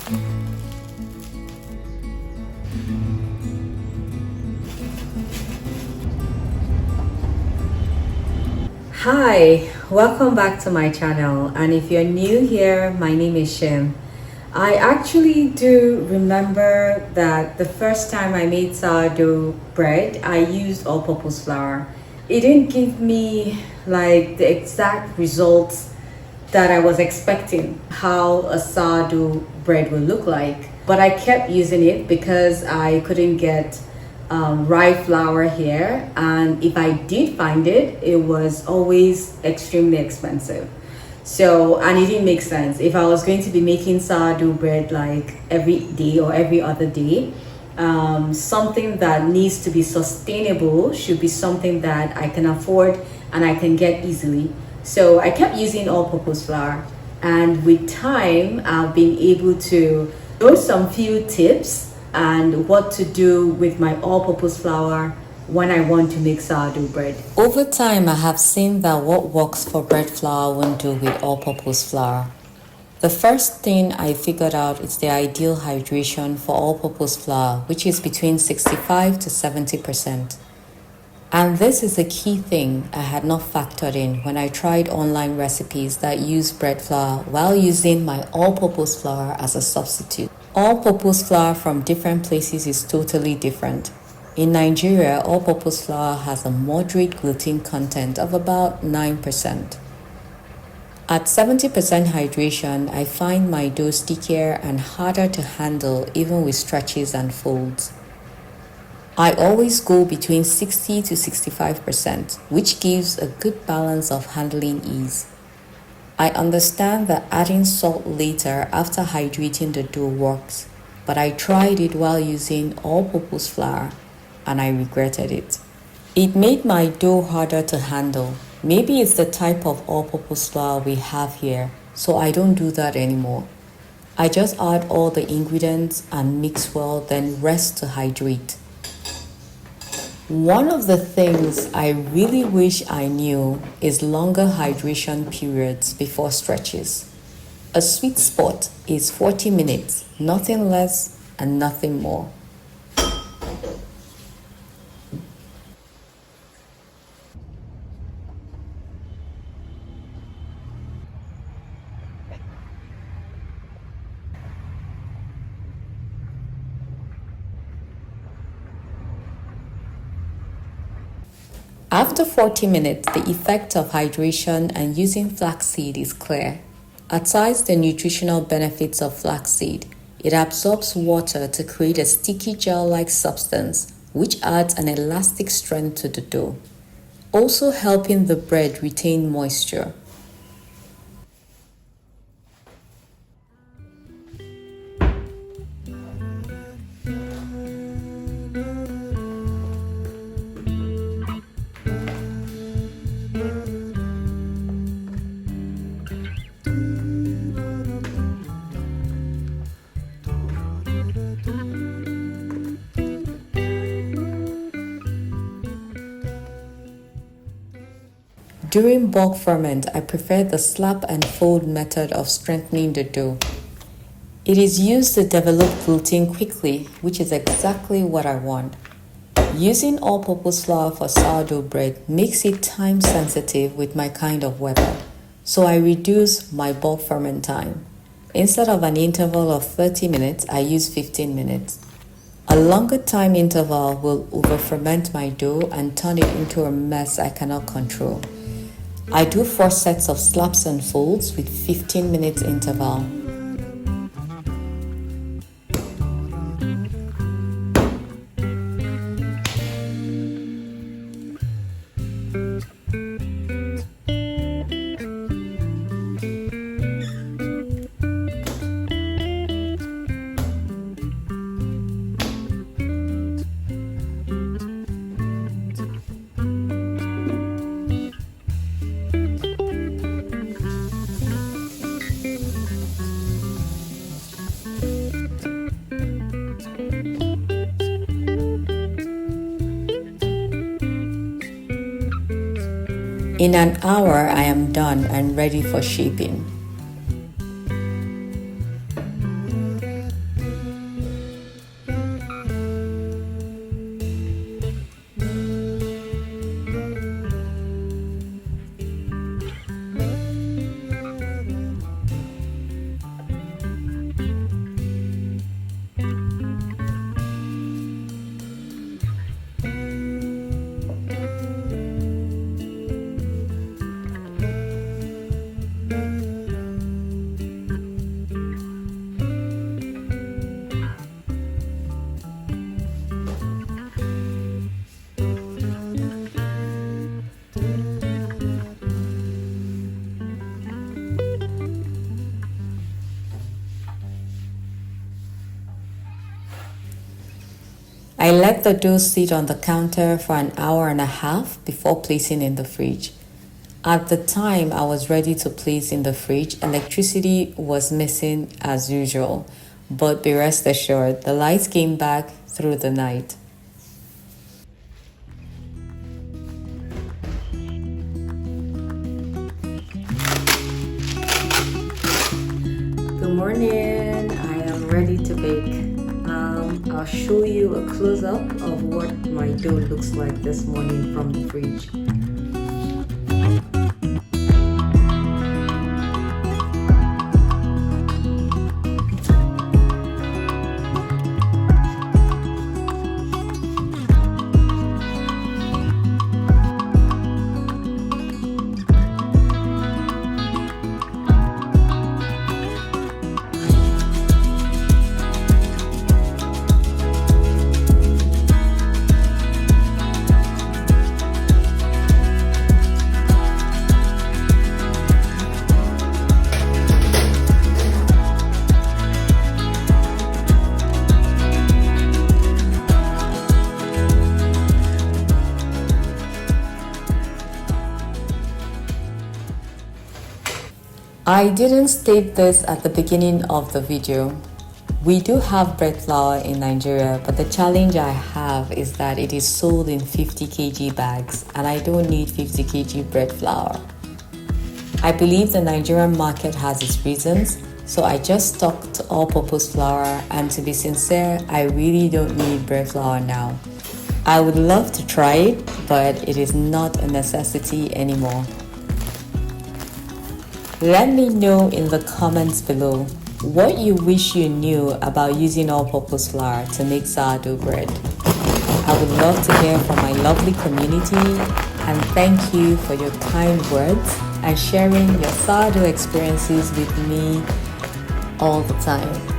Hi, welcome back to my channel, and if you're new here, my name is Shim. I actually do remember that the first time I made sourdough bread, I used all-purpose flour. It didn't give me like the exact results that I was expecting how a sourdough bread would look like, but I kept using it because I couldn't get rye flour here, and if I did find it, it was always extremely expensive. So, and it didn't make sense. If I was going to be making sourdough bread like every day or every other day, something that needs to be sustainable should be something that I can afford and I can get easily. So I kept using all-purpose flour, and with time, I've been able to know some few tips and what to do with my all-purpose flour when I want to make sourdough bread. Over time, I have seen that what works for bread flour won't do with all-purpose flour. The first thing I figured out is the ideal hydration for all-purpose flour, which is between 65 to 70%. And this is a key thing I had not factored in when I tried online recipes that use bread flour while using my all-purpose flour as a substitute. All-purpose flour from different places is totally different. In Nigeria, all-purpose flour has a moderate gluten content of about 9%. At 70% hydration, I find my dough stickier and harder to handle even with stretches and folds. I always go between 60 to 65%, which gives a good balance of handling ease. I understand that adding salt later after hydrating the dough works, but I tried it while using all-purpose flour and I regretted it. It made my dough harder to handle. Maybe it's the type of all-purpose flour we have here, so I don't do that anymore. I just add all the ingredients and mix well, then rest to hydrate. One of the things I really wish I knew is longer hydration periods before stretches. A sweet spot is 40 minutes, nothing less and nothing more. After 40 minutes, the effect of hydration and using flaxseed is clear. Aside the nutritional benefits of flaxseed, it absorbs water to create a sticky gel-like substance, which adds an elastic strength to the dough, also helping the bread retain moisture. During bulk ferment, I prefer the slap and fold method of strengthening the dough. It is used to develop gluten quickly, which is exactly what I want. Using all-purpose flour for sourdough bread makes it time sensitive with my kind of weather, so I reduce my bulk ferment time. Instead of an interval of 30 minutes, I use 15 minutes. A longer time interval will over-ferment my dough and turn it into a mess I cannot control. I do 4 sets of slaps and folds with 15 minutes interval. In an hour, I am done and ready for shaping. I let the dough sit on the counter for an hour and a half before placing in the fridge. At the time I was ready to place in the fridge, electricity was missing as usual, but be rest assured, the lights came back through the night. Good morning, I am ready to bake. I'll show you a close-up of what my dough looks like this morning from the fridge. I didn't state this at the beginning of the video. We do have bread flour in Nigeria, but the challenge I have is that it is sold in 50 kg bags and I don't need 50 kg bread flour. I believe the Nigerian market has its reasons, so I just stuck to all-purpose flour, and to be sincere, I really don't need bread flour now. I would love to try it, but it is not a necessity anymore. Let me know in the comments below what you wish you knew about using all-purpose flour to make sourdough bread. I would love to hear from my lovely community, and thank you for your kind words and sharing your sourdough experiences with me all the time.